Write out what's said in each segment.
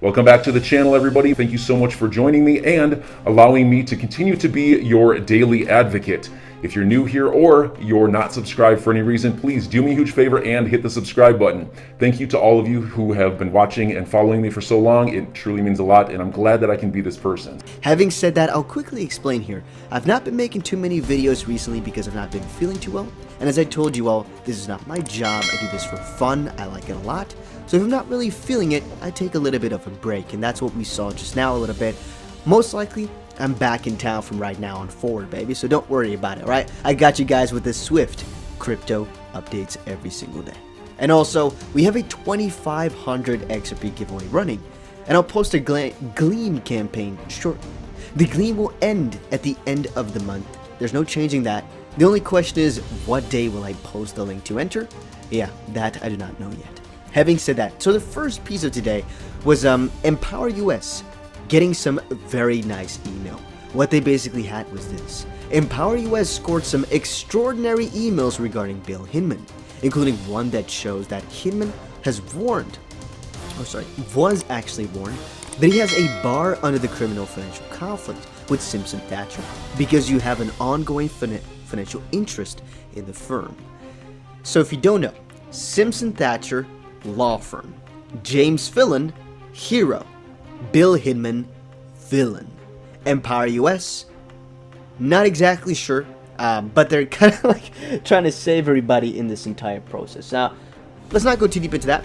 Welcome back to the channel, everybody. Thank you so much for joining me and allowing me to continue to be your daily advocate. If you're new here or you're not subscribed for any reason, please do me a huge favor and hit the subscribe button. Thank you to all of you who have been watching and following me for so long. It truly means a lot, and I'm glad that I can be this person. Having said that, I'll quickly explain here. I've not been making too many videos recently because I've not been feeling too well. And as I told you all, this is not my job. I do this for fun. I like it a lot. So if I'm not really feeling it, I take a little bit of a break. And that's what we saw just now a little bit. Most likely, I'm back in town from right now on forward, baby. So don't worry about it, all right? I got you guys with the swift crypto updates every single day. And also, we have a 2,500 XRP giveaway running. And I'll post a Gleam campaign shortly. The Gleam will end at the end of the month. There's no changing that. The only question is, what day will I post the link to enter? Yeah, that I do not know yet. Having said that, so the first piece of today was Empower US getting some very nice email. What they basically had was this. Empower US scored some extraordinary emails regarding Bill Hinman, including one that shows that Hinman has was actually warned that he has a bar under the criminal financial conflict with Simpson Thacher because you have an ongoing financial interest in the firm. So if you don't know, Simpson Thacher, law firm. James Fillon, hero. Bill Hinman, villain. Empower US, not exactly sure, but they're kind of like trying to save everybody in this entire process. Now, let's not go too deep into that.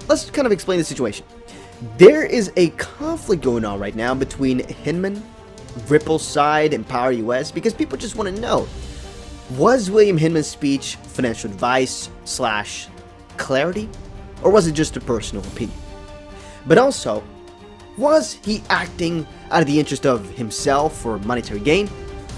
Let's kind of explain the situation. There is a conflict going on right now between Hinman, Ripple's side, Empower US, because people just want to know, was William Hinman's speech financial advice / clarity, or was it just a personal opinion? But also, was he acting out of the interest of himself for monetary gain,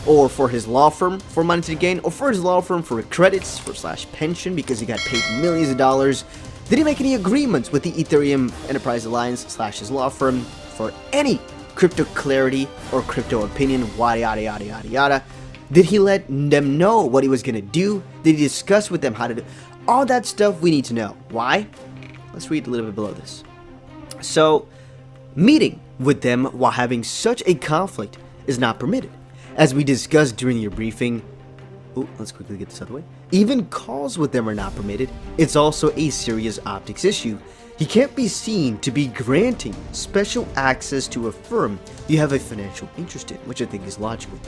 or for his law firm for monetary gain, or for his law firm for credits for / pension because he got paid millions of dollars? Did he make any agreements with the Ethereum Enterprise Alliance / his law firm for any crypto clarity or crypto opinion, yada yada yada yada? Did he let them know what he was gonna do? Did he discuss with them how to do all that stuff? We need to know. Why? Let's read a little bit below this. So, meeting with them while having such a conflict is not permitted. As we discussed during your briefing, let's quickly get this out of the way. Even calls with them are not permitted. It's also a serious optics issue. He can't be seen to be granting special access to a firm you have a financial interest in, which I think is logical.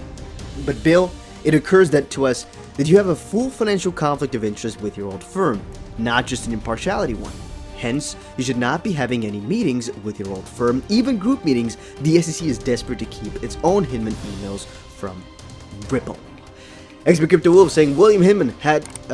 But Bill, it occurs that to us that you have a full financial conflict of interest with your old firm, not just an impartiality one. Hence, you should not be having any meetings with your old firm, even group meetings. The SEC is desperate to keep its own Hinman emails from Ripple. Expert Crypto Wolf saying William Hinman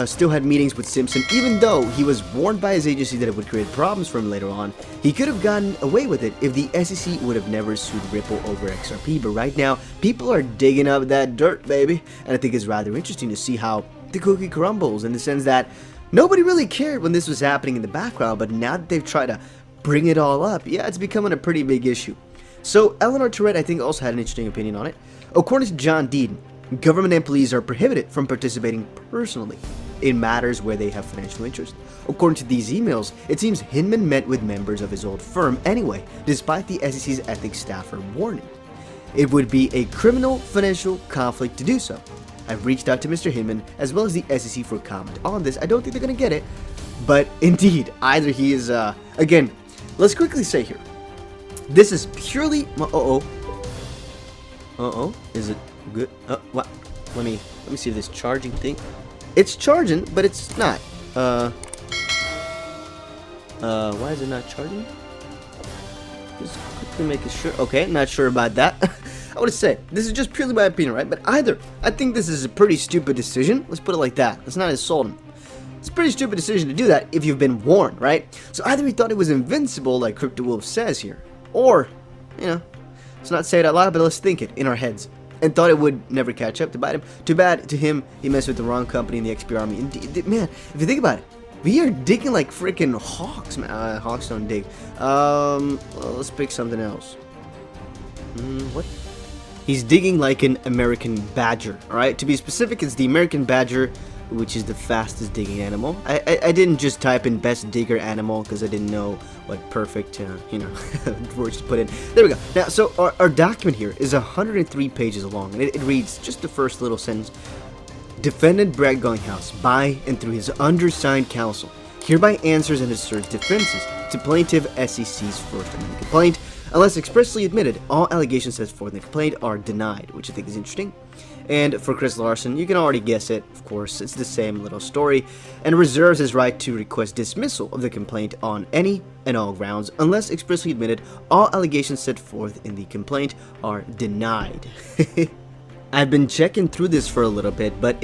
still had meetings with Simpson, even though he was warned by his agency that it would create problems for him later on. He could have gotten away with it if the SEC would have never sued Ripple over XRP, but right now, people are digging up that dirt, baby. And I think it's rather interesting to see how the cookie crumbles, in the sense that nobody really cared when this was happening in the background, but now that they've tried to bring it all up, yeah, it's becoming a pretty big issue. So Eleanor Tourette, I think, also had an interesting opinion on it. According to John Dean, government employees are prohibited from participating personally in matters where they have financial interest. According to these emails, it seems Hinman met with members of his old firm anyway, despite the SEC's ethics staffer warning. It would be a criminal financial conflict to do so. I've reached out to Mr. Hinman as well as the SEC for comment on this. I don't think they're going to get it, but indeed, either he is, again, let's quickly say here, this is purely, is it good? What? Let me see this charging thing. It's charging, but it's not. Why is it not charging? Just quickly making sure. Okay, not sure about that. I want to say, this is just purely my opinion, right? But either, I think this is a pretty stupid decision. Let's put it like that. Let's not insult him. It's a pretty stupid decision to do that if you've been warned, right? So either he thought it was invincible, like Crypto Wolf says here, or, you know, let's not say it out loud, but let's think it in our heads, and thought it would never catch up to bite him. Too bad to him, he messed with the wrong company in the XP army. And man, if you think about it, we are digging like freaking hawks, man. Hawks don't dig. Well, let's pick something else. What? He's digging like an American badger, alright? To be specific, it's the American badger which is the fastest digging animal. I didn't just type in best digger animal because I didn't know what perfect, words to put in. There we go. Now, so our document here is 103 pages long, and it reads just the first little sentence. Defendant Brett Gillinghouse, by and through his undersigned counsel, hereby answers and asserts defenses to plaintiff SEC's First Amendment complaint. Unless expressly admitted, all allegations set forth in the complaint are denied, which I think is interesting. And for Chris Larson, you can already guess it, of course, it's the same little story, and reserves his right to request dismissal of the complaint on any and all grounds. Unless expressly admitted, all allegations set forth in the complaint are denied. I've been checking through this for a little bit, but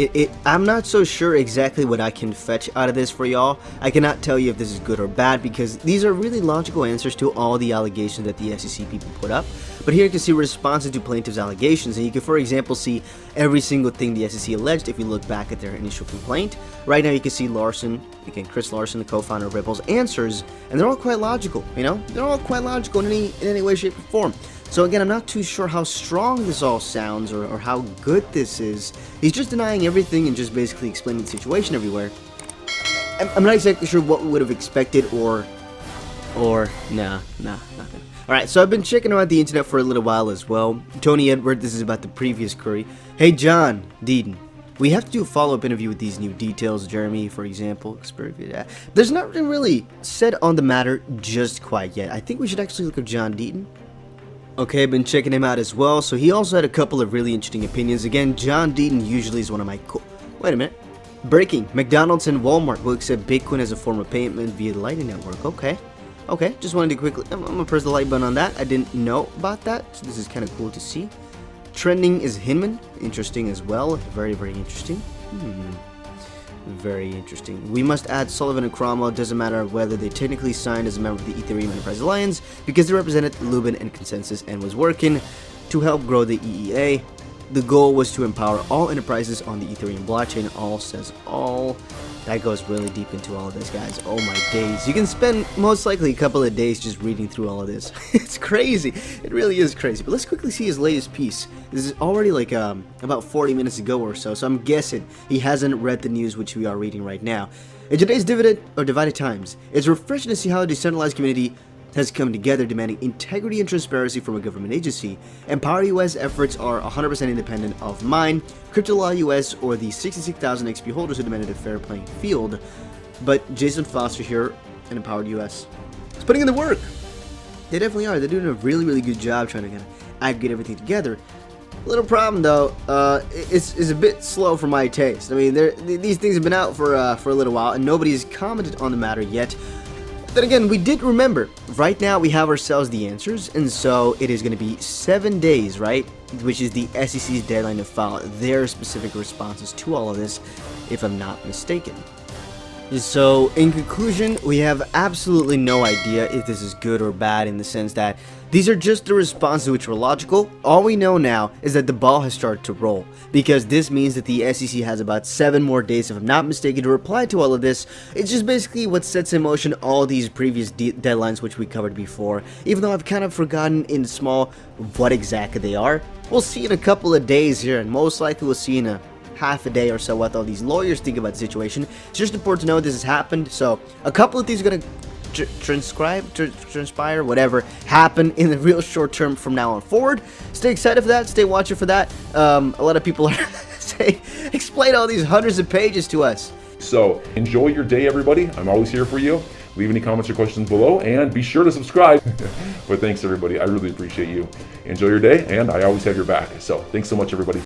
I'm not so sure exactly what I can fetch out of this for y'all. I cannot tell you if this is good or bad because these are really logical answers to all the allegations that the SEC people put up. But here you can see responses to plaintiffs' allegations, and you can, for example, see every single thing the SEC alleged if you look back at their initial complaint. Right now you can see Chris Larson, the co-founder of Ripple's answers, and they're all quite logical, They're all quite logical in any way, shape, or form. So again, I'm not too sure how strong this all sounds or how good this is. He's just denying everything and just basically explaining the situation everywhere. I'm not exactly sure what we would have expected or nah, nothing. Alright, so I've been checking out the internet for a little while as well. Tony Edward, this is about the previous query. Hey John Deaton, we have to do a follow-up interview with these new details. Jeremy, for example, there's nothing really said on the matter just quite yet. I think we should actually look at John Deaton. Okay, I've been checking him out as well, so he also had a couple of really interesting opinions. Again, John Deaton usually is one of my Wait a minute. Breaking. McDonald's and Walmart will accept Bitcoin as a form of payment via the Lightning Network. Okay, just wanted to quickly, I'm gonna press the like button on that. I didn't know about that, so this is kind of cool to see. Trending is Hinman. Interesting as well. Very, very interesting. Very interesting. We must add Sullivan and Cromwell. Doesn't matter whether they technically signed as a member of the Ethereum Enterprise Alliance because they represented Lubin and Consensus and was working to help grow the EEA. The goal was to empower all enterprises on the Ethereum blockchain. All says all. That goes really deep into all of this, guys. Oh my days. You can spend most likely a couple of days just reading through all of this. It's crazy. It really is crazy. But let's quickly see his latest piece. This is already like about 40 minutes ago or so, so I'm guessing he hasn't read the news which we are reading right now. In today's divided times, it's refreshing to see how a decentralized community has come together demanding integrity and transparency from a government agency. Empower US efforts are 100% independent of mine, Crypto Law US, or the 66,000 XP holders who demanded a fair playing field. But Jason Foster here and Empowered US is putting in the work. They definitely are. They're doing a really, really good job trying to kind of aggregate everything together. Little problem though, it's a bit slow for my taste. I mean, these things have been out for a little while and nobody's commented on the matter yet. Then again, we did remember, right now we have ourselves the answers, and so it is going to be 7 days, right? Which is the SEC's deadline to file their specific responses to all of this, if I'm not mistaken. So, in conclusion, we have absolutely no idea if this is good or bad in the sense that these are just the responses which were logical. All we know now is that the ball has started to roll, because this means that the SEC has about 7 more days, if I'm not mistaken, to reply to all of this. It's just basically what sets in motion all these previous deadlines which we covered before, even though I've kind of forgotten in small what exactly they are. We'll see in a couple of days here, and most likely we'll see in a half a day or so what all these lawyers think about the situation. It's just important to know this has happened, so a couple of these are going to transpire, whatever, happen in the real short term from now on forward. Stay excited for that, stay watching for that. A lot of people are saying, explain all these hundreds of pages to us. So enjoy your day, everybody. I'm always here for you. Leave any comments or questions below, and be sure to subscribe. But thanks, everybody. I really appreciate you. Enjoy your day, and I always have your back. So thanks so much, everybody.